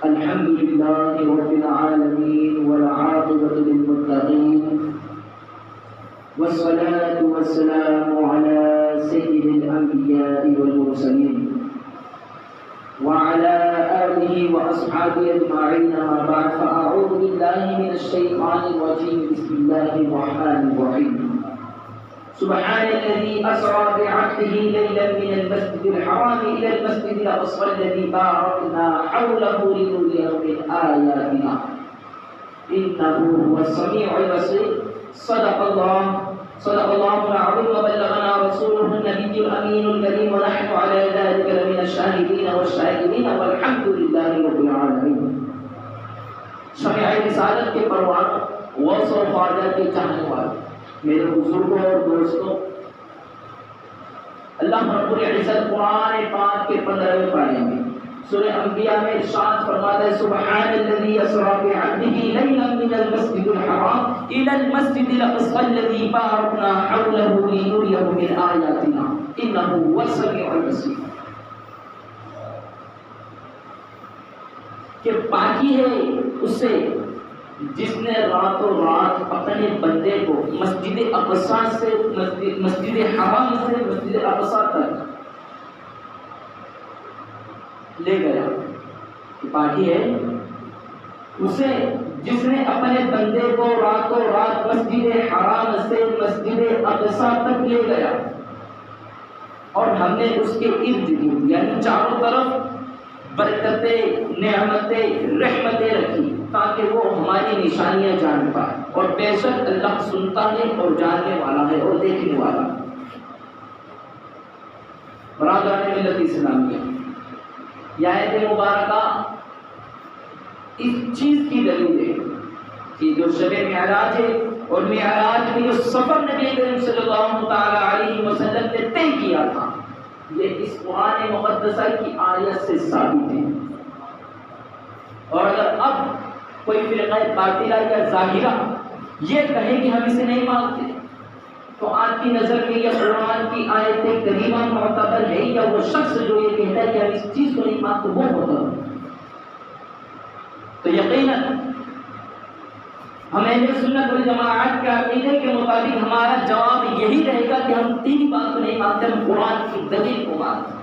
الحمد لله رب العالمين والعاقبة للمتقين والصلاة والسلام على سيد الأنبياء والمرسلين وعلى آله وأصحابه أجمعين. ما بعد فأعوذ بالله من الشيطان الرجيم. بسم الله الرحمن الرحيم. سبحان الذي أسرى بعبده ليلا من المسجد الحرام إلى المسجد الأقصى الذي باركنا حوله لنريه من آياتنا إنه هو السميع البصير. صدق الله العظيم وبلغنا رسوله النبي الأمين الكريم ونحن على ذلك لمن الشاهدين والشاكرين والحمد لله رب العالمين. شمع رسالت کے پروان غوث و خواجہ کے چاہنے والے میرے بزرگوں اور دوستوں، اللہ رب العزت قرآن پاک کے 15ویں پارے میں سورہ انبیاء میں ارشاد فرماتا ہے سبحان الذی اسری بعبده لیلا من المسجد الحرام الى المسجد الاقصى الذي باركنا حوله لنريه من آیاتنا انه هو السمیع البصیر. کہ پاکی ہے اس سے جس نے راتوں رات اپنے بندے کو مسجد اقصی سے مسجد حرام سے مسجد اقصی تک لے گیا. پاکی ہے اسے جس نے اپنے بندے کو راتوں رات مسجد حرام سے مسجد اقصی تک لے گیا اور ہم نے اس کے ارد گرد یعنی چاروں طرف برکتیں، نعمتیں، رحمتیں رکھی تاکہ وہ ہماری نشانیاں جان پائے. اور بے شک اللہ سنتا ہے اور جاننے والا ہے اور دیکھنے والا. برادران ملت اسلامیہ، یہ آیت مبارکہ اس چیز کی دلیل ہے کہ جو شب معراج ہے اور معراج میں جو سفر نبی کریم صلی اللہ تعالی علیہ وسلم نے طے کیا تھا یہ اس قرآن مقدسہ کی آیت سے ثابت ہے. اور اگر اب کوئی فرقہ باطلہ یا ظاہرہ یہ کہے کہ ہم اسے نہیں مانتے تو آپ کی نظر میں یہ قرآن کی آیت کریمہ معتبر ہے یا وہ شخص جو یہ کہتا ہے کہ ہم اس چیز کو نہیں مانتے وہ معتبر ہے؟ تو یقیناً ہم اہل سنت والجماعت کے عقیدے کے مطابق ہمارا جواب یہی رہے گا کہ ہم تین بات کو نہیں مانتے، ہم قرآن کی دلیل کو مانتے.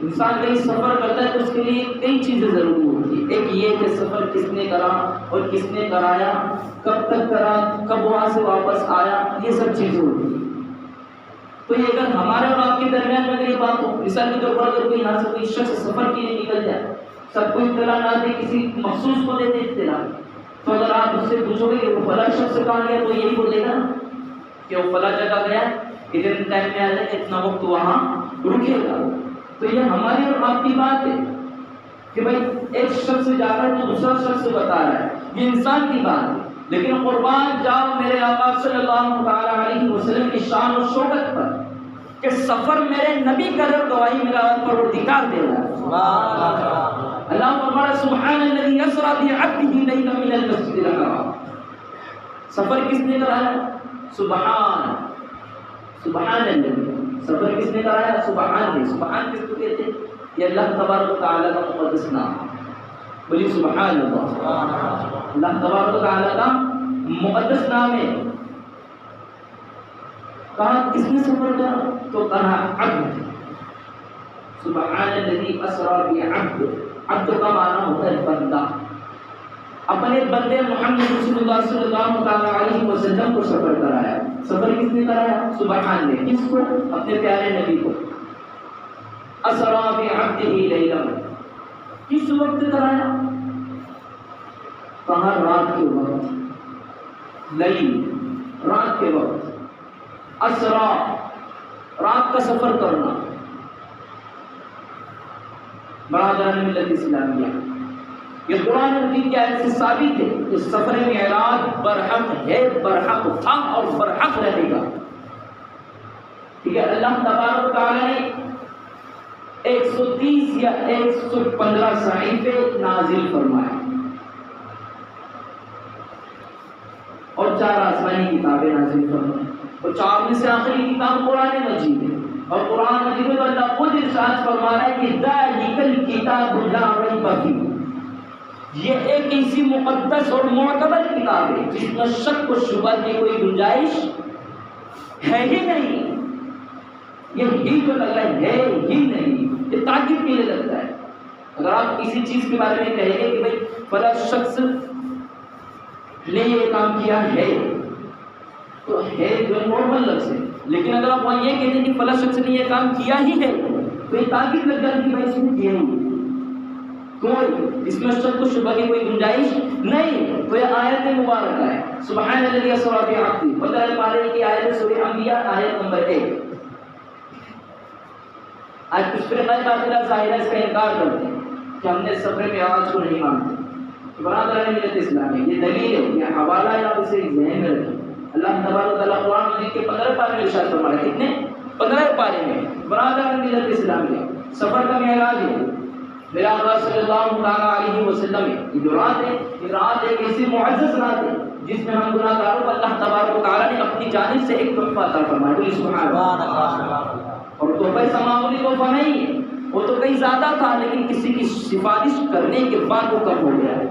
انسان کہیں سفر کرتا ہے تو اس کے لیے کئی چیزیں ضروری ہوتی ہیں. ایک یہ کہ سفر کس نے کرا اور کس نے کرایا، کب تک کرا، کب وہاں سے واپس آیا، یہ سب چیزیں ہوتی ہیں. تو یہ اگر ہمارے اور آپ کے درمیان میں یہ بات ہو، مثال کے طور پر اگر کوئی یہاں سے کوئی شخص سفر کے لیے نکل جائے، سب کو اطلاع نہ دے، کسی مخصوص کو دے اطلاع، تو اگر آپ اس سے پوچھو گے کہ وہ فلاں شخص کہاں گیا تو یہی بولے گا کہ وہ فلاں جگہ گیا، اتنے ٹائم میں آ جائے، اتنا وقت وہاں رکے گا. تو یہ ہماری اور آپ کی بات ہے کہ بھائی ایک شخص جا رہا ہے تو دوسرا شخص بتا رہا ہے، یہ انسان کی بات ہے. لیکن قربان جاؤ میرے آقا صلی اللہ علیہ وسلم کی شان و شوکت پر کہ سفر میرے نبی کا گواہی میرا پروردگار دے رہا ہے. اللہ فرمایا سبحان الذی اسری بعبده لیلا من المسجد الحرام. سفر کس نے کرایا؟ سبحان الذی. سفر کس نے کرایا؟ سبحان کس کو کہتے ہیں؟ یہ اللہ تبارک و تعالی کا مقدس نام. بولیے سبحان اللہ. اللہ تبارک و تعالی کا مقدس نام ہے. کہا کس نے سفر کرا؟ تو کہا عبد. سبحان الذی اسری بعبده. عبد کا معنی ہوتا ہے بندہ. اپنے بندے محمد رسول اللہ صلی اللہ علیہ وسلم کو سفر کرایا. سفر کس نے کرایا؟ سبحان نے. کس کو؟ اپنے پیارے نبی کو. اسری بعبده لیلا. کس وقت کرایا؟ کہا رات کے وقت. لیل رات کے وقت. اسرا رات کا سفر کرنا. برادران ملت اسلامیہ، یہ قرآن مجید کی آیت سے ثابت ہے کہ سفر معراج برحق ہے، برحق تھا اور برحق رہے گا. ٹھیک ہے. اللہ تبارک و تعالی نے 130 یا 115 صحیفے نازل فرمائے اور 4 آسمانی کتابیں نازل فرمائے اور 4 میں سے آخری کتاب قرآن مجید ہے. اور قرآن مجید میں اللہ خود ارشاد فرما رہا ہے کہ ذالک الکتاب لا ریب فیہ، یہ ایک ایسی مقدس اور معتبر کتاب ہے جس میں شک و شبہ کی کوئی گنجائش ہے ہی نہیں. یہ ہی تو لگ رہا ہے ہی نہیں، یہ تاکید کے لیے لگتا ہے. اگر آپ کسی چیز کے بارے میں کہیں گے کہ بھائی فلاں شخص نے یہ کام کیا ہے تو ہے جو نارمل لفظ ہے، لیکن اگر آپ وہاں یہ کہتے ہیں کہ فلاں شخص نے یہ کام کیا ہی ہے تو یہ تاکید لگ جاتی ہے کہ بھائی اس نے کیا ہی، کوئی اس میں شک و شبہ کی کوئی گنجائش نہیں. تو یہ آیت مبارکہ ہے سبحان الذی اسری بعبدہ، بقرہ پارے کی آیت سورہ انبیاء آیت نمبر 1. آج کچھ فرقہ باطلہ ظاہرہ اس کا انکار کرتے ہیں کہ ہم نے سفر معراج کو نہیں مانتے. برادران ملت اسلامی، یہ دلیل ہے، یہ حوالہ ہے، آپ اسے ذہن میں رکھیں. اللہ تبارک و تعالیٰ قرآن مجید کے 15 پارے میں ارشاد فرما رہا ہے. کتنے؟ 15 پارے میں. برادران ملت اسلامی، سفر کا معراج ہے، میرا آقا صلی اللہ تعالیٰ علیہ وسلم یہ جو رات ہے، یہ رات ایک ایسی معزز رات ہے جس میں ہم گناہ گاروں کو اللہ تبارک و تعالیٰ نے اپنی جانب سے ایک تحفہ عطا فرمایا. سبحان اللہ. اور تحفہ معمولی تحفہ نہیں ہے، وہ تو کہیں زیادہ تھا، لیکن کسی کی سفارش کرنے کے بعد وہ کم ہو گیا ہے.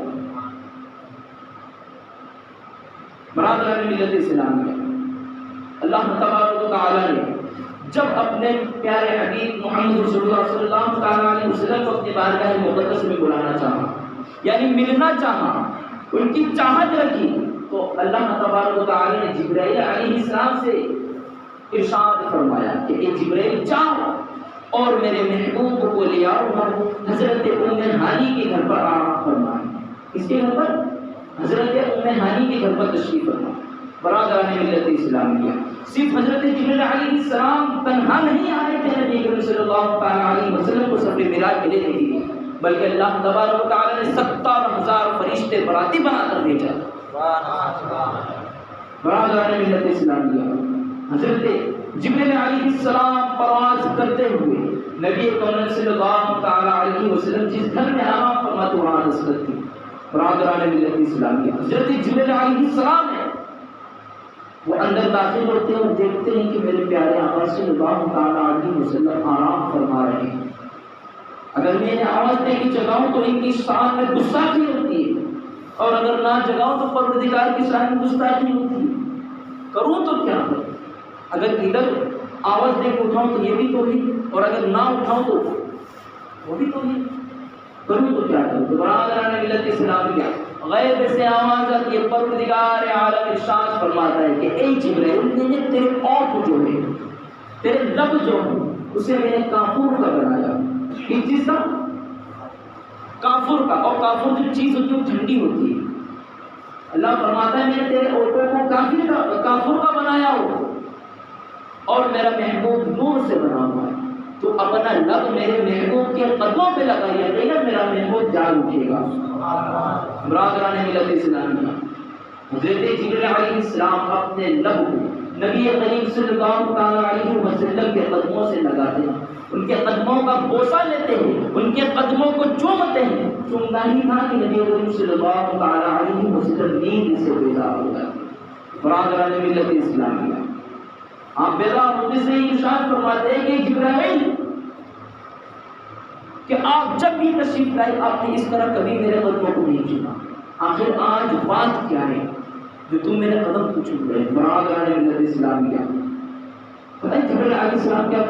برادران ملت اسلامی، اللہ تبارک و تعالیٰ نے جب اپنے پیارے حبیب محمد رسول اللہ صلی اللہ تعالیٰ علیہ وسلم کو اپنی بارگاہ مقدس میں بلانا چاہا، یعنی ملنا چاہا، ان کی چاہت رکھی، تو اللہ تبارک و تعالیٰ نے جبرائیل علیہ السلام سے ارشاد فرمایا کہ اے جبرائیل جاؤ اور میرے محبوب کو لے آؤ، حضرت ام ہانی کے گھر پر آرام فرمائیں. اس کے گھر پر؟ حضرت ام ہانی کے گھر پر تشریف فرمائیں. برادران ملت اسلامیہ، صرف حضرت جبرائیل علیہ السلام تنہا نہیں آئے تھے نبی کریم صلی اللہ تعالیٰ علیہ وسلم کو سفر معراج کے لیے، بلکہ اللہ تبارک و تعالیٰ نے 70,000 فرشتے براتی بنا کر بھیجا. برادران ملت اسلامیہ، حضرت جبرائیل علیہ السلام پرواز کرتے ہوئے نبی کریم صلی اللہ تعالیٰ علیہ وسلم جس گھر میں آرام فرماتے وہاں نزلت تھی. برادران ملت اسلامیہ، حضرت جبرائیل علیہ السلام ہے، وہ اندر داخل ہوتے ہیں اور دیکھتے ہیں کہ میرے پیارے آقا صلی اللہ تعالیٰ علیہ وسلم آرام فرما رہے ہیں. اگر میں انہیں آواز دے کے جگاؤں تو ان کی شان میں گستاخی ہوتی ہے، اور اگر نہ جگاؤں تو پروردگار کی شان میں گستاخی ہوتی ہے. کروں تو کیا کروں؟ اگر ادھر آواز دے کے اٹھاؤں تو یہ بھی تو ہی، اور اگر نہ اٹھاؤں تو وہ بھی تو ہی. کروں تو کیا کروں؟ تو برادران ملت اسلامیہ، غیب سے آواز آتی ہے، پروردگار عالم ارشاد فرماتا ہے کہ اے جبرائیل، تیرے اوٹ جو ہے، تیرے لب جو ہے، اسے میں نے کافور کا بنایا. کس چیز کا؟ کافور کا. اور کافور جو چیز ہوتی ہے وہ ٹھنڈی ہوتی ہے. اللہ فرماتا ہے میں نے تیرے اوٹوں کو کافور کا بنایا ہو، اور میرا محبوب نور سے بنا ہوا ہے. تو اپنا لب میرے محبوب کے قدموں پہ لگایا جائے گا، میرا محبوب جاگ اٹھے گا. برادران ملت اسلامیہ، حضرت جبرائیل علیہ السلام اپنے لب کو نبی کریم صلی اللہ تعالیٰ علیہ وسلم کے قدموں سے لگاتے ہیں، ان کے قدموں کا بوسہ لیتے ہیں، ان کے قدموں کو چومتے ہیں. چومنا ہی تھا کہ نبی کریم صلی اللہ تعالیٰ علیہ وسلم نیند سے بیدار ہو جاتے. برادران ملت اسلامیہ، آپ بیدار ہونے سے ہی ارشاد فرماتے ہیں کہ جبرائیل کہ آپ جب بھی تشریف لائے آپ نے اس طرح کبھی میرے قدموں کو نہیں چوما. آخر آج بات کیا ہے جو تم میرے قدم کو چوم رہے؟ برادران ملت اسلامیہ، پتہ ہے جبرائیل علیہ السلام کیا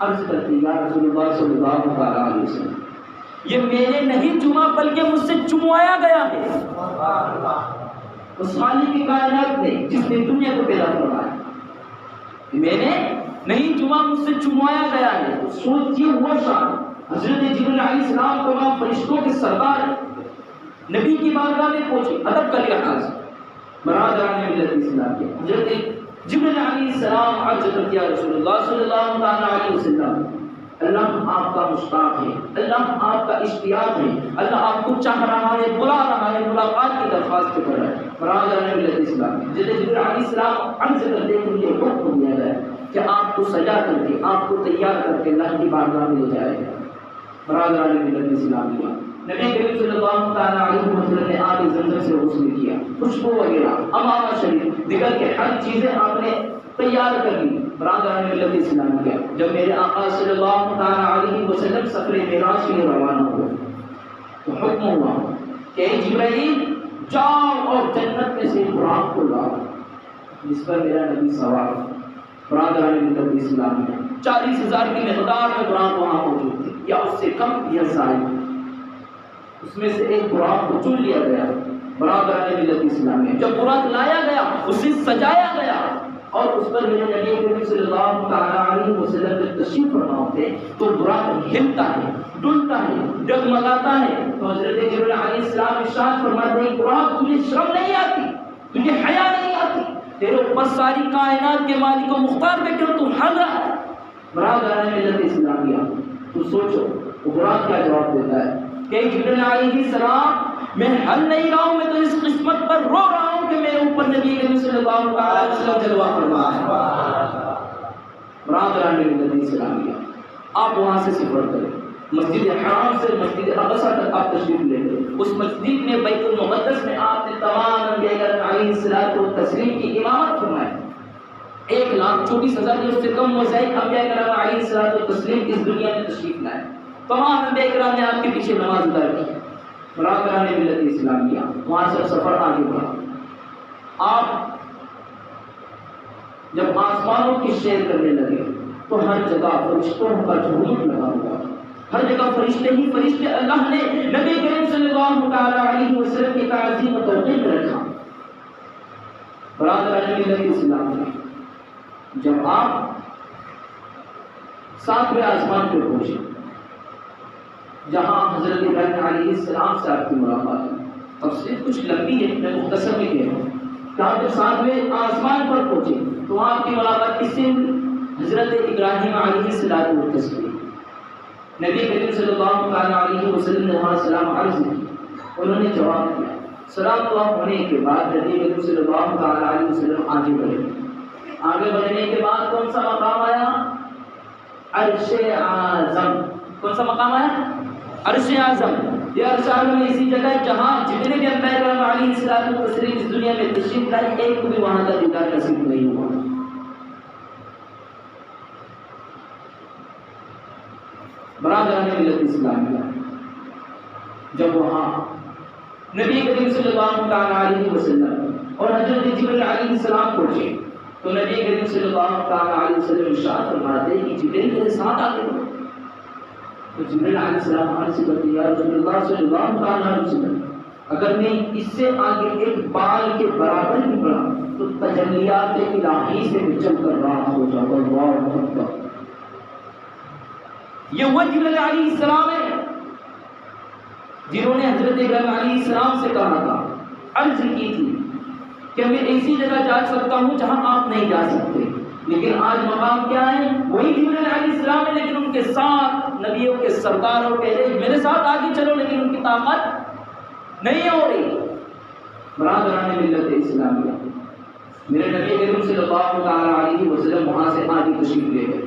عرض کرتے ہیں؟ یا رسول اللہ صلی اللہ علیہ وسلم، یہ میں نے نہیں چوما بلکہ مجھ سے چموایا گیا ہے اس خالق کی کائنات نے جس نے دنیا کو پیدا فرمایا. میں نے نہیں چوما، مجھ سے چموایا گیا ہے. سوچیے وہ شان، حضرت جبرائیل علیہ السلام تمام فرشتوں کے سردار نبی کی بارگاہ میں پہنچے ادب کا لحاظ. برادران ملت اسلامیہ، حضرت جبرائیل علیہ السلام عرض کرتے یا رسول اللہ صلی اللہ تعالیٰ علیہ وسلم، اللہ آپ کا مشتاق ہے، اللہ آپ کا اشتیاق ہے، اللہ آپ کو چاہ رہا ہے، بلا رہا ہے، ملاقات کی درخواست کر رہا ہے. برادران ملت اسلامیہ، حضرت جبرائیل علیہ السلام عرض کرتے ہیں کہ مجھے حکم دیا گیا کہ آپ کو سجا کر کے، آپ کو تیار کر کے اللہ کی بارگاہ میں لے جائے گا. برادران ملت اسلامیہ، نبی کریم صلی اللہ تعالیٰ علیہ وسلم نے آب زمزم سے غسل کیا، خوشبو وغیرہ، امامہ شریف، دیگر کے ہر چیزیں آپ نے تیار کر لی. برادران ملت اسلامیہ، جب میرے آقا صلی اللہ تعالیٰ علیہ وسلم سفر معراج کے لیے روانہ ہوئے تو حکم ہوا کہ جبرائیل جاؤ اور جنت میں سے براق کو لاؤ، جس پر میرا نبی سوار برادران ملت اسلام میں 40,000 کی مقدار میں براق وہاں موجود تھی، یا اس سے کم یا زائد۔ اس میں سے ایک براق کو چن لیا گیا برادران ملت اسلام میں۔ جب براق لایا گیا، اسے سجایا گیا اور اس پر میرے نبی کریم صلی اللہ تعالیٰ علیہ وسلم جب تشریف فرما ہوتے تو براق ہلتا ہے، ڈلتا ہے، ڈگمگاتا ہے، تو حضرت جبرائیل علیہ السلام ارشاد فرماتے ہیں براق تجھے شرم نہیں آتی، تجھے حیا نہیں آتی، تیرے اوپر ساری کائنات کے مالک و مختار بیٹھے ہو، تم ہل رہا ہے۔ برادران ملت اسلامیہ تو سوچو وہ براق کیا جواب دیتا ہے کہ جبرائیل علیہ السلام میں ہل نہیں رہا ہوں، میں تو اس قسمت پر رو رہا ہوں کہ میرے اوپر نبی کریم صلی اللہ علیہ وسلم جلوہ فرما ہے۔ برادران ملت اسلامیہ آپ وہاں سے سفر کریں، مسجد حرام سے مسجد اقصی تک آپ تشریف لے گئے، اس مسجد میں بیت المقدس میں آپ نے تمام انبیاء کرام علیہ الصلوۃ والتسلیم کی امامت فرمائی۔ 1,24,000 یا اس سے کم وزائد انبیاء کرام علیہ الصلوۃ والتسلیم اس دنیا میں تشریف لائے، تمام انبیاء کرام نے آپ کے پیچھے نماز ادا کی۔ برادران ملت اسلامیہ وہاں سے سفر آگے بڑھا، آپ جب آسمانوں کی سیر کرنے لگے تو ہر جگہ فرشتوں کا جھوٹ لگا ہوا، ہر جگہ فرشتے ہی فرشتے، اللہ نے نبی کریم صلی اللہ تعالیٰ علیہ وسلم کی تعظیم و توقیر میں رکھا۔ برادران ملت اسلامیہ جب آپ 7ویں آسمان پہ پہنچے جہاں حضرت ابراہیم علیہ السلام سے آپ کی ملاقات ہے، تفصیل کچھ لمبی ہے، میں مختصر میں کہہ رہا ہوں کہ آپ جب 7ویں آسمان پر پہنچے تو وہاں آپ کی ملاقات کس سے؟ حضرت ابراہیم علیہ السلام۔ نبی کریم صلی اللہ علیہ وسلم نے وہاں سلام عرض کی، انہوں نے جواب دیا، سلام دعا ہونے کے بعد نبی کریم صلی اللہ علیہ وسلم آگے بڑھے، آگے بڑھنے کے بعد کون سا مقام آیا؟ عرش اعظم۔ کون سا مقام آیا؟ عرش اعظم۔ یہ عرش اعظم اسی جگہ ہے جہاں جتنے بھی انبیاء کرام علیہ الصلوۃ والتسلیم اس دنیا میں تشریف لائے، ایک کو بھی وہاں کا دیدار نصیب نہیں ہوا۔ برادران ملت اسلامیہ جب وہاں نبی کریم صلی اللہ علیہ وسلم اور حضرت جبرائیل علیہ السلام پہنچے تو نبی کریم صلی اللہ علیہ وسلم ارشاد فرماتے ہیں کہ جبرائیل میرے ساتھ آگے بڑھو۔ تو جبرائیل علیہ السلام عرض کرتے ہیں، یا رسول اللہ صلی اللہ علیہ وسلم اگر میں اس سے آگے ایک بال کے برابر بھی بڑھا تو تجلیات الہی سے میں چل کر راہ ہو جاؤں گا۔ اللہ اکبر۔ یہ وہ جبرائیل علیہ السلام ہے جنہوں نے حضرت ابراہیم علیہ السلام سے کہا تھا، عرض کی تھی کہ میں ایسی جگہ جا سکتا ہوں جہاں آپ نہیں جا سکتے، لیکن آج مقام کیا ہے؟ وہی جبرائیل علیہ السلام ہے، لیکن ان کے ساتھ نبیوں کے سرداروں کہہ رہے میرے ساتھ آگے چلو، لیکن ان کی طاقت نہیں ہو رہی۔ برادران ملت اسلامیہ میرے نبی کریم صلی اللہ علیہ وسلم وہاں سے آگے تشریف لے گئے۔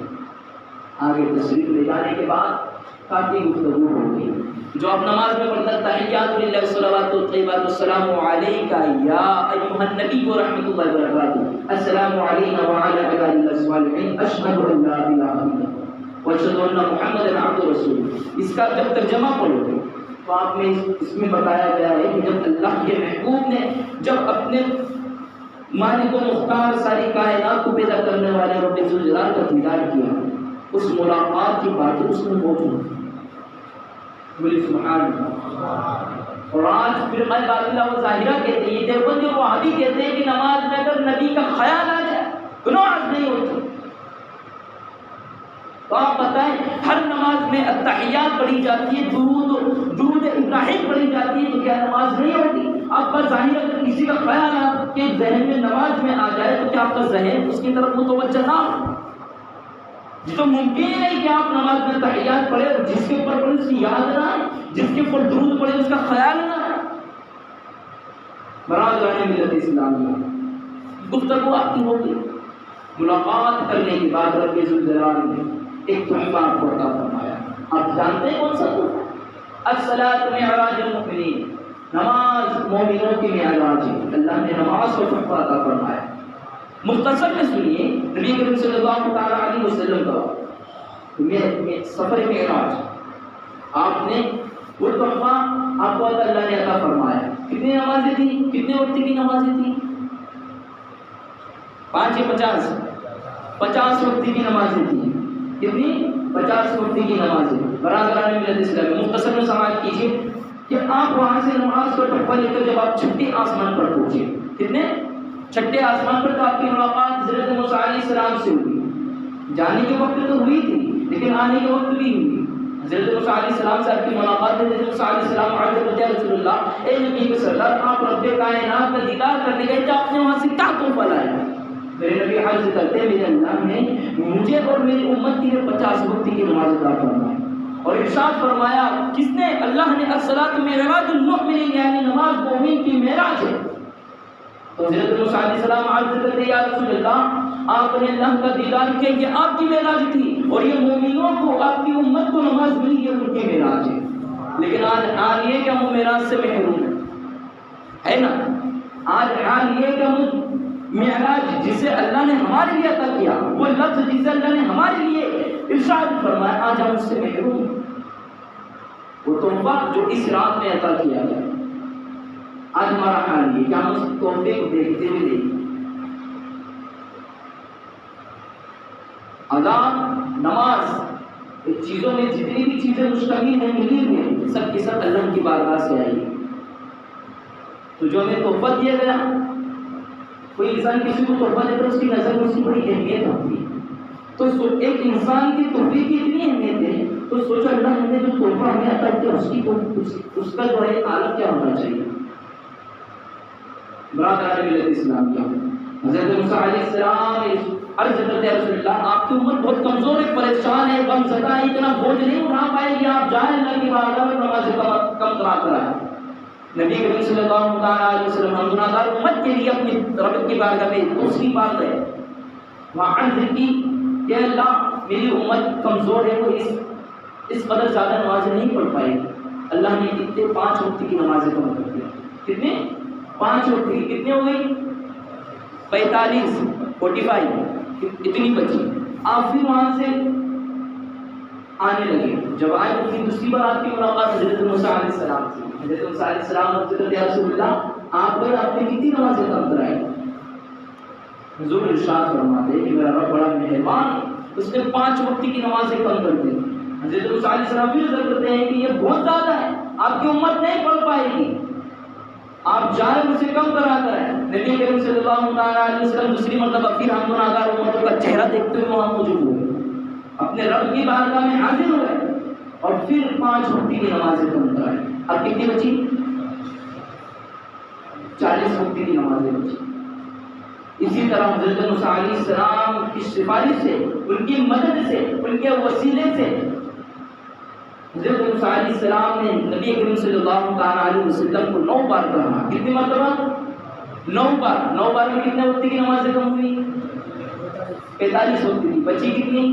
آگے تشریف لے جانے کے بعد کافی گفتگو ہو گئی، جو آپ نماز میں پڑھتا تحیات للہ والصلوات والطیبات والسلام علیک یا ایھا النبی ورحمۃ اللہ وبرکاتہ، السلام علینا وعلی عباد اللہ الصالحین، اشہد ان لا الہ الا اللہ واشہد ان محمدا عبدہ ورسولہ، اس کا جب ترجمہ پڑھو گے تو آپ میں اس میں بتایا گیا ہے کہ جب اللہ کے محبوب نے جب اپنے مالک و مختار ساری کائنات کو پیدا کرنے والے رب ذوالجلال کا دیدار کیا، اس ملاقات کی باتیں اس میں موجود ہیں۔ بولی سبحان اللہ۔ اور آج فرقہ باطلہ و ظاہرہ کہتے ہیں، دیوبندی اور وہابی کہتے ہیں کہ نماز میں اگر نبی کا خیال آ جائے تو نماز نہیں ہوتی۔ تو آپ بتائیں ہر نماز میں التحیات پڑھی جاتی ہے، درود ابراہیم پڑھی جاتی ہے، تو کیا نماز نہیں ہوتی؟ آپ کا ظاہر اگر کسی کا خیال آپ کے ذہن میں نماز میں آ جائے تو کیا آپ کا ذہن اس کی طرف متوجہ نہ ہو؟ یہ تو ممکن ہی نہیں کہ آپ نماز میں تحیات پڑھے اور جس کے اوپر پڑھے اس کی یاد نہ آئے، جس کے اوپر درود پڑھے اس کا خیال نہ آئے۔ برادران ملت اسلامیہ گفتگو آپ کی ہوگی، ملاقات کرنے کے بعد رب ذوالجلال نے ایک تحفہ آپ کو عطا فرمایا۔ آپ جانتے ہیں کون سا تحفہ؟ الصلاۃ معراج المؤمنین، نماز مومنوں کی معراج ہے۔ اللہ نے نماز کو تحفہ عطا فرمایا۔ مختصر میں سنیے، نبی کریم صلی اللہ علیہ وسلم کا سفر معراج آپ نے وہ تحفہ آپ کو اللہ نے عطا فرمایا. کتنی نمازیں تھیں؟ کتنے وقت کی نمازیں تھیں؟ 5 یا 50؟ 50 وقت کی نمازیں تھیں. کتنی؟ 50 وقت کی نمازیں. برادران ملت اسلامی مختصر میں سماعت کیجیے کہ آپ وہاں سے نماز کا تحفہ لے کر جب آپ چھٹے آسمان پر پہنچے، کتنے؟ چھٹے آسمان پر تو آپ کی ملاقات حضرت موسیٰ علیہ السلام سے ہوئی. جانے کے وقت تو ہوئی تھی لیکن آنے کے وقت بھی ہوئی. حضرت موسیٰ علیہ السلام سے آپ کی ملاقات ہے. حضرت موسیٰ علیہ السلام عرض کرتے ہیں رسول اللہ، اے نبی کے سردار، آپ رب کائنات کا دیدار کرنے گئے تو آپ نے وہاں سے کیا تحفہ لایا؟ میرے نبی عرض کرتے ہیں میرے اللہ نے مجھے اور میری امت کے لیے 50 وقت کی نماز عطا فرمائی. اور ارشاد فرمایا کس نے؟ اللہ نے الصلاۃ معراج المؤمن، یعنی نماز مومن کی معراج ہے. تو حضرت موسیٰ علیہ السلام عرض کرتے ہیں یا رسول اللہ، آپ نے اللہ کا دیدار کیا، یہ آپ کی معراج تھی اور یہ مومنوں کو، آپ کی امت کو نماز ملی، یہ ان کی معراج ہے. لیکن آج حال یہ کہ ہم معراج سے محروم ہے نا. آج حال یہ کہ ہم معراج جسے اللہ نے ہمارے لیے عطا کیا، وہ لفظ جسے اللہ نے ہمارے لیے ارشاد فرمایا، آج ہم اس سے محروم. وہ تحفہ جو اس رات میں عطا کیا گیا، آج ہمارا حال یہ کہ ہم اس تحفے کو دیکھتے ہوئے نہیں. اذان، نماز، چیزوں میں جتنی بھی چیزیں مشتمل ہیں ملی ہوئی، سب کے سب اللہ کی بارگاہ سے آئی. تو جو ہمیں تحفہ دیا گیا، کوئی انسان کسی کو تحفہ دیتا ہے اس کی نظر میں اس کی بڑی اہمیت ہوتی ہے. تو ایک انسان کی تحفے کی اتنی اہمیت ہے تو سوچو اللہ نے جو تحفہ ہمیں عطا کیا اس کا جو ہے عالم کیا ہونا چاہیے. برادران ملت اسلام کیا حضرت موسیٰ علیہ السلام عرض کرتے ہیں رسول اللہ، آپ کی امت بہت کمزور ہے، پریشان ہے، غم زدہ ہے، اتنا بوجھ نہیں اٹھا پائے گی، آپ جائیں اللہ کی بارگاہ میں نماز کم کرا کر آئیں. نبی کریم صلی اللہ علیہ وسلم ہم گناہگار امت کے لیے اپنی رب کی بارگاہ میں دوسری بار گئے، وہاں عرض کی کہ اللہ میری امت کمزور ہے، وہ اس قدر زیادہ نمازیں نہیں پڑھ پائے گی. اللہ نے کتنے 5 وقت کی نمازیں کم کر دیا. کتنے؟ 5 وقت کی. کتنے ہو گئی؟ 45 اتنی بچی. آپ پھر وہاں سے آنے لگے. جب آئے تو پھر دوسری بار آپ کی ملاقات حضرت موسیٰ علیہ السلام سے. حضرت موسیٰ علیہ السلام نے کہا یا رسول اللہ، آپ نے کتنی نمازیں کم کرائی؟ حضور ارشاد فرماتے کہ میرا رب بڑا مہربان ہے، اس نے 5 وقت کی نمازیں کم کر دی. حضرت موسیٰ علیہ السلام پھر عرض کرتے ہیں کہ یہ بہت زیادہ ہے، آپ کی امت نہیں پڑھ پائے گی، آپ جائیں اسے کم کرا کر آئیں. نبی کریم صلی اللہ علیہ وسلم دوسری مرتبہ پھر ہم گناہگار امتوں کا چہرہ دیکھتے ہوئے وہاں موجود ہوئے، اپنے رب کی بارگاہ میں حاضر ہوئے اور پھر 5 وقت کی نمازیں کم کرائیں. اب کتنی بچی؟ 40 وقت کی نمازیں بچی. اسی طرح حضرت موسیٰ علیہ السلام کی سفارش سے، ان کی مدد سے، ان کے وسیلے سے حضرت موسیٰ علیہ السلام نے نبی کریم صلی اللہ علیہ وسلم کو 9 بار کہا. کتنی مرتبہ؟ 9 بار. 9 بار میں کتنے وقت کی نمازیں کم ہوئی؟ 45 وقت کی. بچی کتنی؟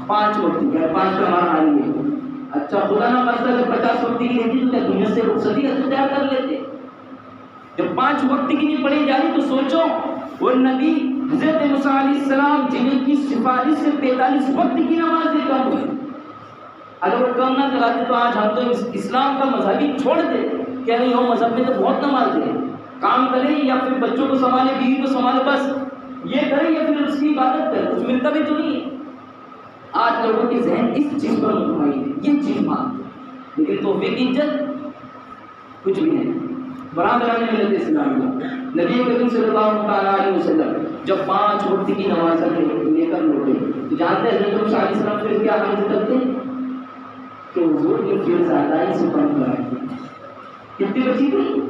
5 وقت کی. 5 کا ہمارا حال یہ ہے. اچھا خدا نہ خاصہ اگر 50 وقت کی رہتی تو کیا دنیا سے رخصتی اختیار کر لیتے؟ جب 5 وقت کی نہیں پڑھی جا رہی تو سوچو وہ نبی حضرت موسیٰ علیہ السلام جنہیں کی سفارش سے 45 وقت کی نمازیں کم ہوئی. اگر وہ کم نہ کراتے تو آج ہم تو اسلام کا مذہب ہی چھوڑ دے کہ نہیں وہ مذہب میں تو بہت نمازیں ہیں، کام کریں یا پھر بچوں کو سنبھالے، بیوی کو سنبھالے، بس یہ کریں یا پھر اس کی عبادت کریں، کچھ ملتا بھی تو نہیں ہے. آج لوگوں کی ذہن اس چیز پر مطمئن ہے، یہ چیز مانتے، لیکن تحفے کی عزت کچھ بھی نہیں. برادران ملت اسلامی نبی کریم صلی اللہ علیہ وسلم جب 5 وقت کی نماز لے کر لوٹے تو جانتے ہیں حضرت موسیٰ علیہ السلام پھر کیا عرض کرتے کہ حضور کے پھر زیادہ ہی سے کم کرائیں گے. کتنی بچی تھی؟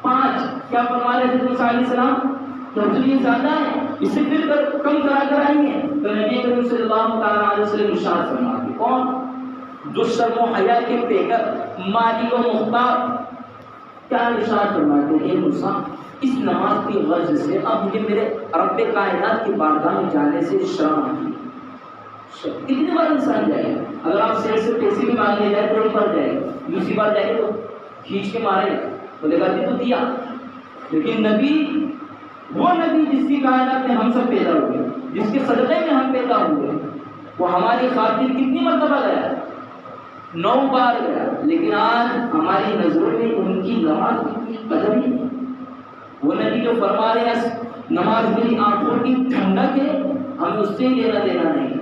5. کیا فرما رہے حضرت موسیٰ علیہ السلام؟ تو حضور یہ زیادہ ہے، اس سے پھر کم کرا کر آئیں گے. تو نبی کریم صلی اللہ علیہ وسلم ارشاد فرماتے کون؟ جو شرم و حیا کے پیکر، مالی و محتاج، کیا ارشاد فرماتے ہیں موسیٰ اس نماز کی غرض سے اب مجھے میرے رب کائنات کی بارگاہ میں جانے سے شرم آتی ہے. کتنی بار انسان جائے گا؟ اگر آپ سیٹ سے پیسے بھی مانگنے جائے تو ایک بار جائے گا، دوسری بار جائے گا تو کھینچ کے مارے گا، بولے گا تو دیا. لیکن نبی، وہ نبی جس کی کائنات میں ہم سب پیدا ہوئے، جس کے صدقے میں ہم پیدا ہوئے، وہ ہماری خاطر کتنی مرتبہ گیا؟ 9 بار گیا، لیکن آج ہماری نظروں میں ان کی نماز کی قدر ہی نہیں۔ وہ نبی جو فرما رہے ہیں نماز میری آنکھوں کی ٹھنڈک ہے، ہمیں اس سے لینا دینا نہیں۔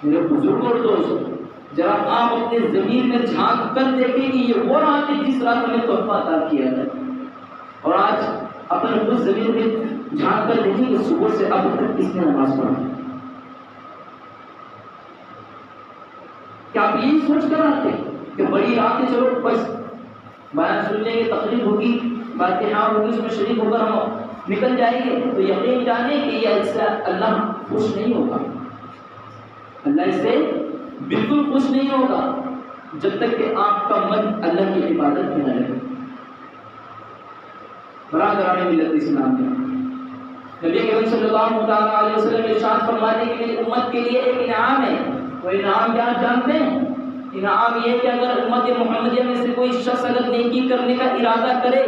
میرے بزرگوں اور دوست، ذرا آپ اپنے زمین میں جھانک کر دیکھیں کہ یہ وہ رات ہے جس رات ہمیں تحفہ عطا کیا ہے، اور آج اپنے خود زمین میں جھانک کر دیکھیں کہ صبح سے اب تک کس نے نماز پڑھی۔ کیا آپ یہی سوچ کر آتے کہ بڑی رات ہے، چلو بس بیان سن لیں گے، تقریر ہوگی، فاتحہ ہوگی، اس میں شریک ہو کر ہم نکل جائیں گے، تو یقین جانیں کہ یہ اس سے اللہ خوش نہیں ہوگا۔ اللہ اس سے بالکل خوش نہیں ہوگا جب تک کہ آپ کا من اللہ کی عبادت میں نہ لگے۔ برادران ملت اسلام میں نبی کریم صلی اللہ علیہ وسلم ارشاد فرماتے ہیں کہ میری امت کے لیے ایک انعام ہے۔ وہ انعام کیا جانتے ہیں؟ انعام یہ کہ اگر امت محمدیہ میں سے کوئی شخص اگر نیکی کرنے کا ارادہ کرے،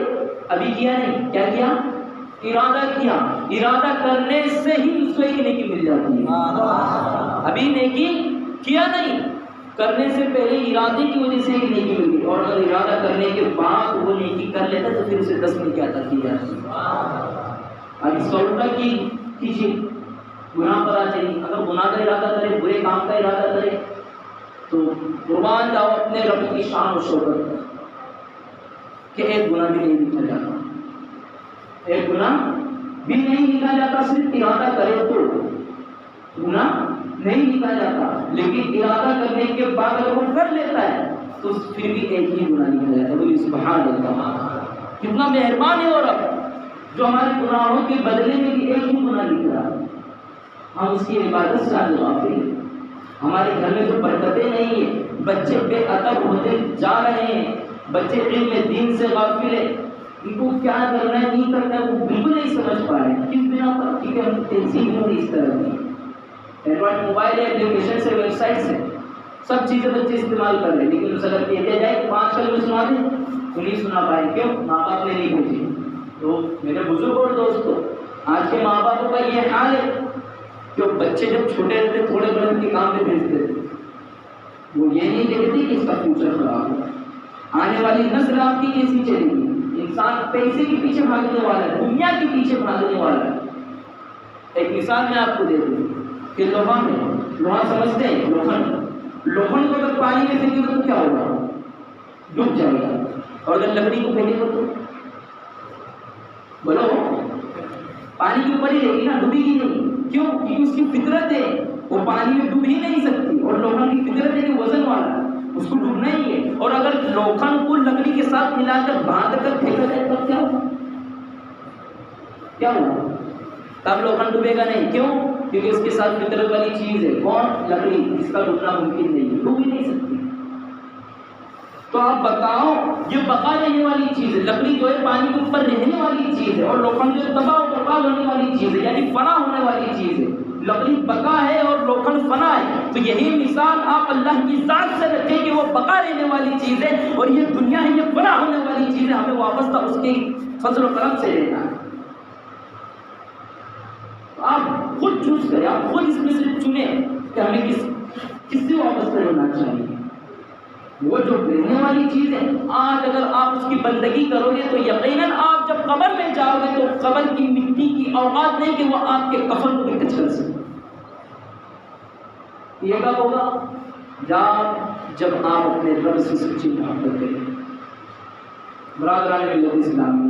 ابھی کیا نہیں، کیا کیا؟ ارادہ کیا، ارادہ کرنے سے ہی اس کو ایک نیکی مل جاتی ہے۔ ابھی نیکی کیا نہیں، کرنے سے پہلے ارادے کی وجہ سے ایک نیکی مل گئی، اور اگر ارادہ کرنے کے بعد وہ نیکی کر لیتا تو پھر اسے 10 نیکی عطا کی جاتی ہے۔ اب اس کا الٹا کیجیے، گناہ پر آ جائیے، اگر گناہ کا ارادہ کرے، برے کام کا ارادہ کرے تو قربان جاؤ اپنے رب کی شان و شوکت کہ ایک گناہ بھی نہیں لکھا جاتا، ایک گناہ بھی نہیں لکھا جاتا، صرف ارادہ کرے تو گناہ نہیں لکھا جاتا، لیکن ارادہ کرنے کے بعد اگر وہ کر لیتا ہے تو پھر بھی ایک ہی گناہ لکھا جاتا ہے۔ بولیے سبحان اللہ، کتنا مہربان ہے وہ رب جو ہمارے گناہوں کے بدلے میں بھی ایک ہی گناہ لکھ رہا ہے۔ ہم اس کی عبادت سے آج غافل ہیں، ہمارے گھر میں جو برکتیں نہیں ہیں، بچے بے ادب ہوتے جا رہے ہیں، بچے علم دین سے غافل ہیں، ان کو کیا کرنا ہے نہیں کرنا ہے وہ بالکل نہیں سمجھ پا رہے ہیں۔ کس بنا پر؟ کیونکہ ہم تہذیب میں اس طرح کی اینڈرائڈ موبائل ہے، اپلیکیشن سے، ویب سائٹ سے سب چیزیں بچے استعمال کر رہے ہیں، لیکن اس اگر کہہ دیا جائے 5 کلمے سنا دیں تو نہیں سنا پائیں، کیوں؟ ماں باپ نے نہیں بھیجی۔ تو میرے بزرگ اور دوستوں، آج کے ماں باپوں کا یہ حال ہے کہ بچے جب چھوٹے رہتے تھوڑے بڑے ان کے کام میں بھیجتے تھے، وہ یہ نہیں دیکھتے کہ اس کا فیوچر خراب ہو، آنے والی نسل آپ کی کیسی چلے گی۔ انسان پیسے کے پیچھے بھاگنے والا ہے، دنیا کے پیچھے بھاگنے والا ہے۔ ایک مثال میں آپ کو دے دوں کہ لوہا سمجھتے ہیں، لوہن کو اگر پانی میں پھینکے تو کیا ہوگا؟ ڈوب جائے گا، اور اگر لکڑی کو پھینکے تو بولو پانی کے اوپر ہی رہے گی نا، ڈوبے گی نہیں۔ کیوں؟ کیونکہ اس کی فطرت ہے وہ پانی میں ڈوب ہی نہیں سکتی، اور لوہن کی فطرت ہے کہ وزن والا ہے، اس کو ڈوبنا ہی ہے۔ اور اگر لوکھن کو لکڑی کے ساتھ ملا کر باندھ کر پھینکا جائے تب کیا ہوگا؟ کیا ہوگا؟ تب لوکھن ڈوبے گا نہیں، کیوں؟ کیونکہ اس کے ساتھ فطرت والی چیز ہے، کون؟ لکڑی، اس کا ڈوبنا ممکن نہیں ہے، ڈوب ہی نہیں سکتی۔ تو آپ بتاؤ، یہ بقا رہنے والی چیز ہے، لکڑی جو ہے پانی کے اوپر رہنے والی چیز ہے، اور لوکھن جو ہے تباہ و برباد ہونے والی چیز ہے، یعنی فنا ہونے والی چیز ہے۔ لکڑی بقا ہے اور لوکھن فنا ہے، تو یہی مثال آپ اللہ کی ذات سے رکھیں کہ وہ بقا رہنے والی چیز ہے اور یہ دنیا ہے، یہ فنا ہونے والی چیز ہے، ہمیں وابستہ اس کے فضل و کرم سے رہنا ہے۔ آپ خود چوز کریں، آپ خود اس میں سے چنیں کہ ہمیں کس سے وابستہ رہنا چاہیے۔ وہ جو رہنے والی چیز ہے، آج اگر آپ اس کی بندگی کرو گے تو یقیناً آپ جب قبر میں جاؤ گے تو قبر کی مٹی کی اوقات نہیں کہ وہ آپ کے کفن کو بھی ٹچ کر سکے۔ یہ کب ہوگا؟ جب آپ اپنے رب سے سچی محبت کریں۔ برادران ملت اسلام،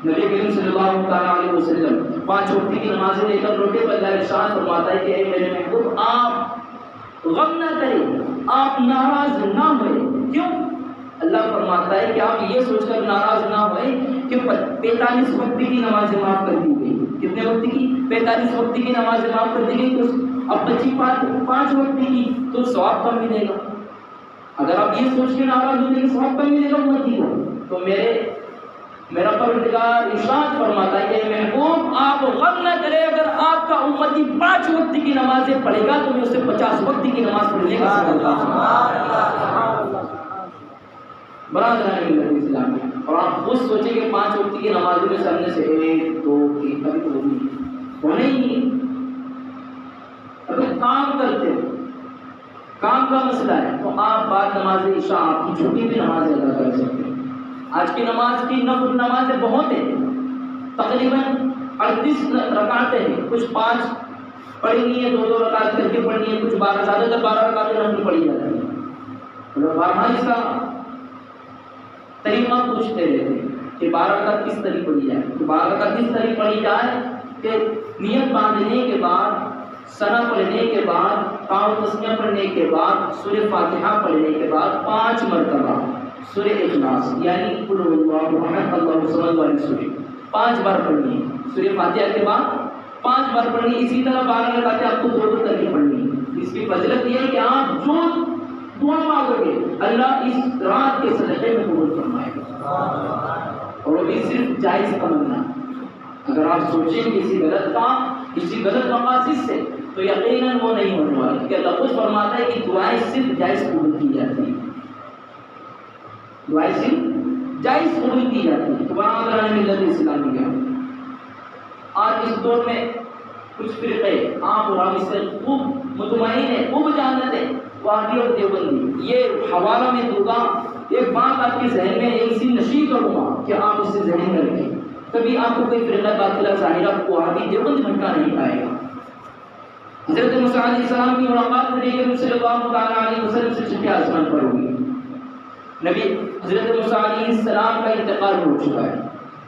نبی کریم صلی اللہ تعالیٰ علیہ وسلم 5 وقت کی نمازیں لے کر روٹے پر اللہ ارشاد فرماتا ہے کہ اے میرے محبوب، آپ غم نہ کریں، آپ ناراض نہ ہوئے۔ کیوں؟ اللہ فرماتا ہے کہ آپ یہ سوچ کر ناراض نہ ہوئے کہ 45 وقت کی نمازیں معاف کر دی گئی۔ کتنے وقت کی؟ 45 وقت کی نمازیں معاف کر دی گئی، تو اب بچی 5 وقت کی تو ثواب کم ملے گا۔ اگر آپ یہ سوچ کے ناراض ہوتے کہ ثواب کم ملے گا امتی کو، تو میرا پروردگار ارشاد فرماتا ہے کہ محبوب آپ غم نہ کریں، اگر آپ کا امتی 5 وقت کی نمازیں پڑھے گا تو میں اسے 50 وقت کی نماز پڑھنے کا سبب دوں۔ برادران ملت اسلام، اور آپ خود سوچیں کہ 5 وقت کی نمازوں میں سامنے سے 1 2 3 ابھی تو ہونے ہی نہیں، اگر کام کرتے ہو، کام کا مسئلہ ہے، تو آپ بعد نماز عشاء آپ کی چھٹی بھی نماز ادا کر سکتے ہیں۔ آج کی نماز کی نفل نمازیں بہت ہیں، تقریباً 38 رکعتیں ہیں، کچھ 5 پڑھنی ہے، 2 رکعت کر کے پڑھنی ہے، کچھ 12، زیادہ تر 12 رکعتیں نفل پڑھی جاتی ہیں۔ بارہا اس کا طریقہ پوچھتے رہتے ہیں کہ 12 رکعت کس طریقے پڑھی جائے، تو 12 رکعت کس طریقے پڑھی جائے کہ نیت باندھنے کے بعد، ثنا پڑھنے کے بعد، تاؤ تسمیہ پڑھنے کے بعد، سورہ فاتحہ پڑھنے کے بعد 5 مرتبہ سورہ اخلاص یعنی قل اللہ احد اللہ الصمد والی سورہ 5 بار پڑھنی ہے۔ سورہ فاتحہ کے بعد 5 بار پڑھنی، اسی طرح 12 رکعتیں آپ کو 2 کر کے پڑھنی ہے۔ اس کی فضیلت یہ ہے کہ آپ جو دعا مانگو گے اللہ اس رات کے صدقے میں قبول فرمائے گا، اور وہ بھی صرف جائز تمنا۔ اگر آپ سوچیں کسی غلط کام، کسی غلط مقاصد سے، تو یقیناً وہ نہیں ہونے والا، کہ اللہ خود فرماتا ہے کہ دعائیں صرف جائز قبول کی جاتی ہیں، دعائیں صرف جائز قبول کی جاتی ہیں۔ تمام دران ملت اسلامیہ آج اس دور میں کچھ فرقے آپ اور ہم اس سے خوب مطمئن ہیں، خوب جانتے ہیں، وہابی اور دیوبندی۔ یہ حوالہ میں دوں گا، ایک بات آپ کے ذہن میں ایک سی نشید کروں گا کہ آپ اس سے ذہن میں رکھیں، کبھی آپ کو کوئی فرقہ باطلہ ظاہرہ وہابی دیوبند بھٹکا نہیں پائے گا۔ حضرت موسیٰ علیہ السلام کی ملاقات نبی کریم صلی اللہ تعالیٰ علیہ وسلم سے چھٹے آسمان پر ہوئی۔ نبی حضرت موسیٰ علیہ السلام کا انتقال ہو چکا ہے۔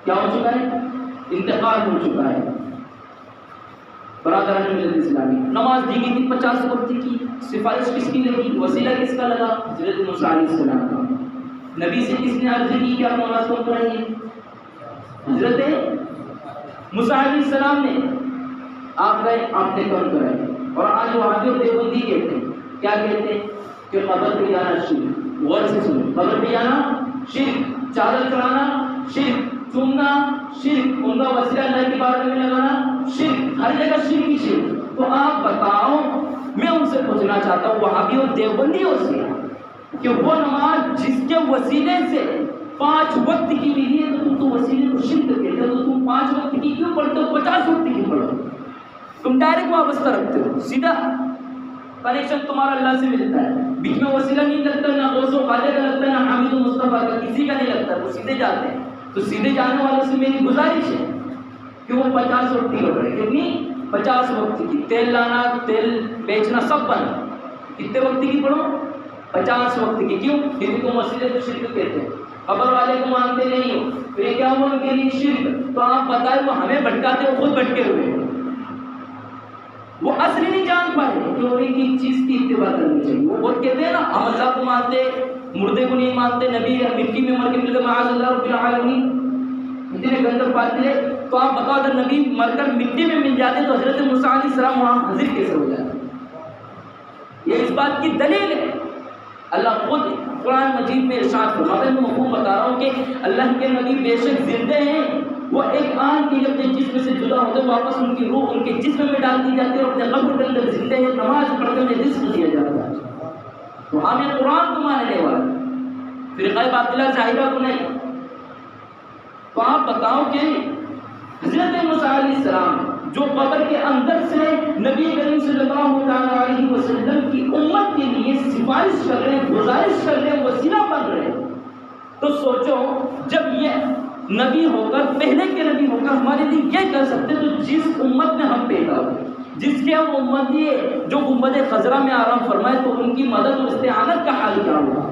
کیا ہو چکا ہے؟ انتقال ہو چکا ہے۔ برادران ملت اسلامی، نماز دی گئی تھی 50 وقت کی، سفارش کس کی لگی، وسیلہ کس کا لگا؟ حضرت موسیٰ علیہ السلام کا۔ نبی سے کس نے عرض کی کہ آپ نماز کو پڑھائیے؟ حضرت موسیٰ علیہ السلام نے۔ آپ گئے، آپ نے کم کرائے، اور آج وہابی اور دیوبندی کہتے ہیں، کیا کہتے ہیں کہ قبر پہ جانا شرک۔ غور سے سنیں، قبر پہ جانا شرک، چادر چڑھانا شرک، چومنا شرک، ان کا وسیلہ اللہ کی بارگاہ میں لگانا شرک، ہر جگہ شرک ہی شرک۔ تو آپ بتاؤ، میں ان سے پوچھنا چاہتا ہوں وہابی اور دیوبندیوں سے کہ وہ نماز جس کے وسیلے سے 5 وقت کی ملی ہے، تو تم تو وسیلے کو شرک کہتے ہو، تو تم 5 وقت کی کیوں پڑھتے ہو، 50 وقت کی پڑھو؟ تم ڈائریکٹ وابستہ رکھتے ہو، سیدھا کنیکشن تمہارا اللہ سے ملتا ہے، بیچ میں وسیلہ نہیں لگتا، نہ غوث و خواجہ کا لگتا ہے، نہ حامد و مصطفیٰ کا، کسی کا نہیں لگتا، وہ سیدھے جاتے ہیں۔ تو سیدھے جانے والوں سے میری گزارش ہے کہ وہ 50 وقت کی پڑھے، کتنی؟ 50 وقت کی۔ تیل لانا، تیل بیچنا سب بند، کتنے وقت کی پڑھو؟ 50 وقت کی۔ کیوں؟ کیونکہ تم وسیلے کو شرک کہتے ہیں، قبر والے کو مانتے نہیں ہو، تو یہ کیا ہوا ان کے لیے؟ شرک۔ تو آپ بتائیں، وہ ہمیں بھٹکاتے، وہ خود بھٹکے ہوئے، وہ اصل نہیں جان پائے کہ انہیں کس چیز کی اتباع کرنی چاہیے۔ وہ بہت کہتے ہیں نا، ہم اللہ کو مانتے، مردے کو نہیں مانتے، نبی مٹی میں مر کے مل گئے، معاذ اللہ رب العالمین، اتنے گندر پاتے۔ تو آپ بتاؤ، اگر نبی مر کر مٹی میں مل جاتے تو حضرت موسیٰ علیہ السلام وہاں حاضر کیسے ہو جاتے؟ یہ اس بات کی دلیل ہے، اللہ خود قرآن مجید میں ارشاد فرماتا ہے۔ میں مفہوم بتا رہا ہوں کہ اللہ کے نبی بے شک زندہ ہیں، وہ ایک آن کی جب جسم سے جدا ہوتے واپس ان کی روح ان کے جسم میں ڈال دی جاتی ہے، اور اپنے قبر کے اندر زندہ ہیں، نماز پڑھ کر انہیں رزق دیا جاتا ہے۔ تو ہمیں قرآن کو ماننے والے، فرقہ باطلہ ظاہرہ کو نہیں۔ تو آپ بتاؤ کہ حضرت موسیٰ علیہ السلام جو قبر کے اندر سے نبی کریم صلی اللہ علیہ وسلم کی امت کے لیے سفارش کر رہے ہیں، گزارش کر رہے ہیں، وسیلہ بن رہے ہیں، تو سوچو جب یہ نبی ہو کر، پہلے کے نبی ہو کر ہمارے لیے یہ کر سکتے، تو جس امت میں ہم پیدا ہوئے، جس کے ہم امت یہ جو گنبد خضرا میں آرام فرمائے، تو ان کی مدد اور استعانت کا حال کیا ہوگا؟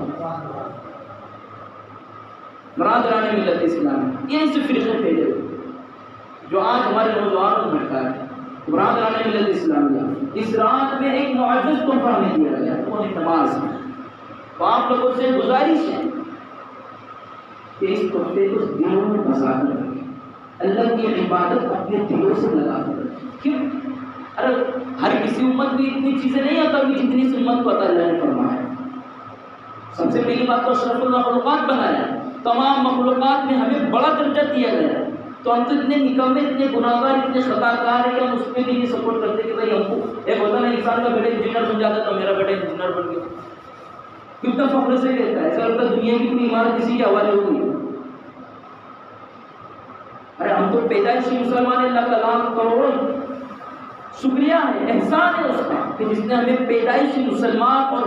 برادران ملت اسلام، یہ اس فرقے پھیلے جو آج ہمارے نوجوانوں کو بھٹکا ہے۔ برادران ملت اسلامیہ، اس رات میں ایک معزز تحفہ ہمیں دیا گیا، وہ ہے نماز۔ تو آپ لوگوں سے گزارش ہے کہ اس تحفے کو دلوں میں بسا کر رکھیں، اللہ کی عبادت اپنے دلوں سے لگا کر رکھیں۔ کیوں؟ ارے ہر کسی امت کو اتنی چیزیں نہیں عطا ہوئی جتنی اس امت کو عطا اللہ نے فرمایا۔ سب سے پہلی بات تو اشرف المخلوقات بنایا، تمام مخلوقات میں ہمیں بڑا درجہ دیا گیا ہے، تو ہم تو اتنے نکمے، اتنے گناہ گار، اتنے خطا کار ہیں کہ ہم اس میں بھی نہیں سپورٹ کرتے کہ بھائی ہم کو ایک ہوتا نا انسان کا بیٹا انجینئر بن جاتا تو میرا بیٹا انجینئر بن گیا، کتنا فخر سے کہتا ہے، ایسا لگتا ہے دنیا کی پوری عمارت کسی کے حوالے ہو گئی۔ ارے ہم تو پیدائشی مسلمان ہیں، اللہ کا کلام کروڑ، شکریہ ہے، احسان ہے اس کا کہ جس نے ہمیں پیدائشی مسلمان اور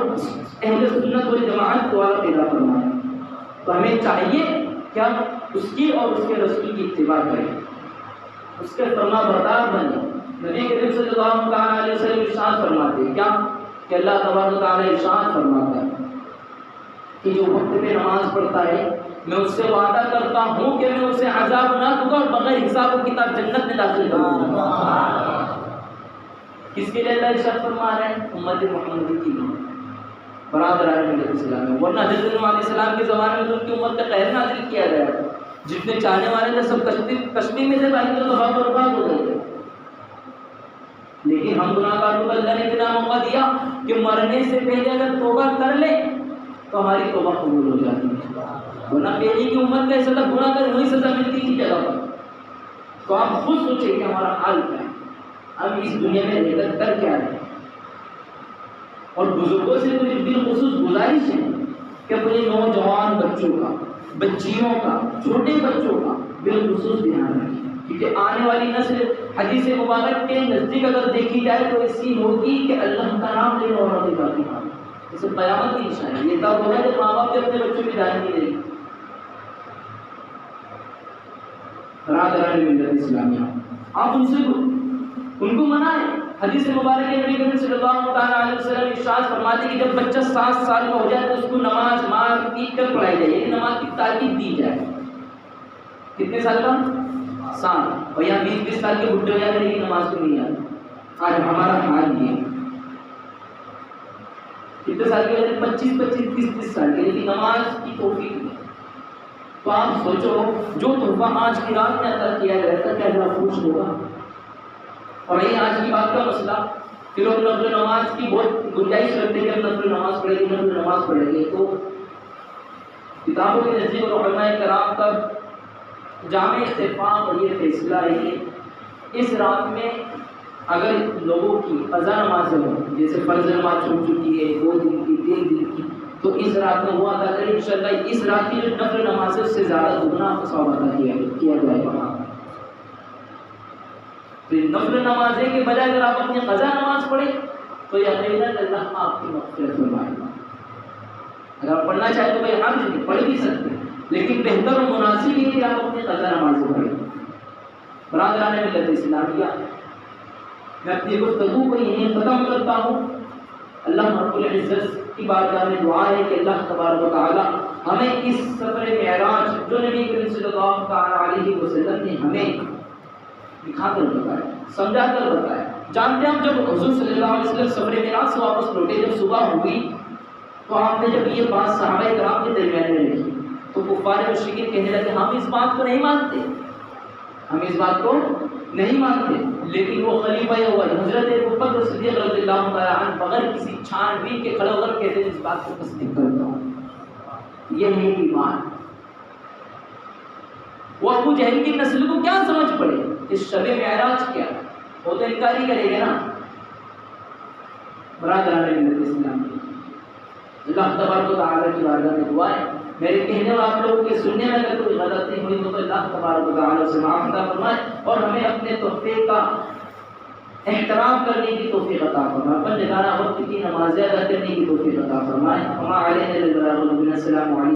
اہل سنت والجماعت والا پیدا فرمایا۔ تو ہمیں چاہیے کہ ہم اس کی اور اس کے رسول کی اتباع کریں، اس کے فرما بردار بنیں۔ نبی کریم صلی اللہ علیہ وسلم ارشاد فرماتے ہیں کیا کہ اللہ تبارک و تعالیٰ ارشاد فرماتا ہے کہ جو وقت پہ نماز پڑھتا ہے میں اس سے وعدہ کرتا ہوں کہ میں اسے عذاب نہ دوں گا اور بغیر حساب و کتاب جنت میں داخل کروں گا۔ کس کے لیے اللہ ارشاد فرما رہے ہیں؟ امت محمدی کی برادران ملت اسلام میں، ورنہ حضرت نوح علیہ السلام کے زمانے میں تو ان کی امت کا قہر نازل کیا گیا، جتنے چاہنے والے تھے سب کشتی میں سے باہر تو تباہ برباد ہو گئے تھے۔ لیکن ہم گناہ گاروں کو اللہ نے اتنا موقع دیا کہ مرنے سے پہلے اگر توبہ کر لیں تو ہماری توبہ قبول ہو جاتی ہے، ورنہ پہلے کی امت کا ایسا تھا گناہ کر وہی سزا ملتی تھی جگہ پر۔ تو آپ خود سوچیں کہ ہمارا حال کیا ہے، ہم اس دنیا میں رہ کر کیا رہے ہیں۔ اور بزرگوں سے کچھ بالخصوص گزارش ہے کہ اپنے نوجوان بچوں کا، بچیوں کا، چھوٹے بچوں کا بالخصوص دھیان رکھیں، کیونکہ آنے والی نسل حدیث مبارک کے نزدیک اگر دیکھی جائے تو ایسی ہوگی کہ اللہ کا نام لینے والا بھی باقی نام، جیسے قیامت کی نشانی یہ تب ہوگا جب ماں باپ بھی اپنے بچوں کی دائیں نہیں دیں گے۔ برادران ملت اسلامیہ، آپ ان کو منائیں۔ حدیث مبارک نبی کریم صلی اللہ علیہ وسلم ارشاد فرماتے کہ جب بچہ 7 سال کا ہو جائے تو اس کو نماز پیٹ کر پڑھائی جائے، یعنی نماز کی تاکید دی جائے۔ کتنے سال کا؟ 7۔ اور یہاں 20 سال کے بڈھے ہو جاتے لیکن نماز کو نہیں آتی۔ آج ہمارا حال یہ کتنے سال کے؟ 25 30 سال کے، لیکن نماز کی توفیق نہیں۔ تو آپ سوچو جو تحفہ آج کی رات میں عطا کیا گیا تھا کیا اللہ خوش ہوگا؟ اور یہ آج کی بات کا مسئلہ کہ لوگ نفل نماز کی بہت گنجائش رکھتے ہیں کہ ہم نفل نماز پڑھیں گے، نفل نماز پڑھیں گے۔ تو کتابوں کے نزدیک اور علماء کرام کا جامع اتفاق اور یہ فیصلہ ہے کہ اس رات میں اگر لوگوں کی قضا نمازیں ہوں، جیسے فرض نماز چھوٹ چکی ہے 2 دن کی 3 دن کی، تو اس رات میں وہ ادا کریں انشاءاللہ اس رات کی جو نفل نماز ہے اس سے زیادہ دگنا ثواب ادا کیا جائے گا۔ تو نفل نماز کے بجائے اگر آپ اپنی قضا نماز پڑھیں تو یقیناً اللہ آپ کی مغفرت فرمائے گا۔ اگر آپ پڑھنا چاہیں تو بھائی حرج نہیں، پڑھ بھی سکتے ہیں، لیکن بہتر و مناسب یہ کہ آپ اپنی قضا نماز پڑھیں۔ برادران ملت اسلامیہ، میں اپنی گفتگو کو یہیں ختم کرتا ہوں۔ اللہ رب العزت کی بارگاہ میں دعا ہے کہ اللہ تبارک و تعالی ہمیں اس سفر معراج جو نبی کریم صلی اللہ علیہ وسلم نے ہمیں دکھا کر بتایا، سمجھا کر بتایا۔ جانتے ہیں ہم جب حضور صلی اللہ علیہ وسلم سفر معراج سے واپس لوٹے، جب صبح ہوئی تو آپ نے جب یہ بات صحابہ کرام کے درمیان میں رکھی تو کفار مشرکین کہنے لگے ہم اس بات کو نہیں مانتے، ہم اس بات کو نہیں مانتے۔ لیکن وہ خلیفہ حضرت ابوبکر صدیق رضی اللہ تعالیٰ عنہ بغیر کسی چھان بین کے کھڑے ہو کر کہتے ہیں اس بات کو تصدیق کرتا ہوں، یہ ہے ایمان۔ وہ ابو جہل کی نسل کو کیا سمجھ پڑے اس شب معراج کیا، وہ تو انکار ہی کرے گا نا۔ برادران ملت اسلام، اللہ تبارک و تعالیٰ کی بارگاہ میں دعا ہے میرے کہنے اور آپ لوگوں کے سننے میں اگر کوئی غلطی ہوئی تو اللہ تبارک و تعالیٰ سے معاف عطا فرمائے اور ہمیں اپنے تحفے کا احترام کرنے کی توفیق عطا فرمائے، اپنے جگانہ وقت کی نمازیں ادا کرنے کی توفیق عطا فرمائے۔ وما علینا الا البلاغ، السلام علیکم۔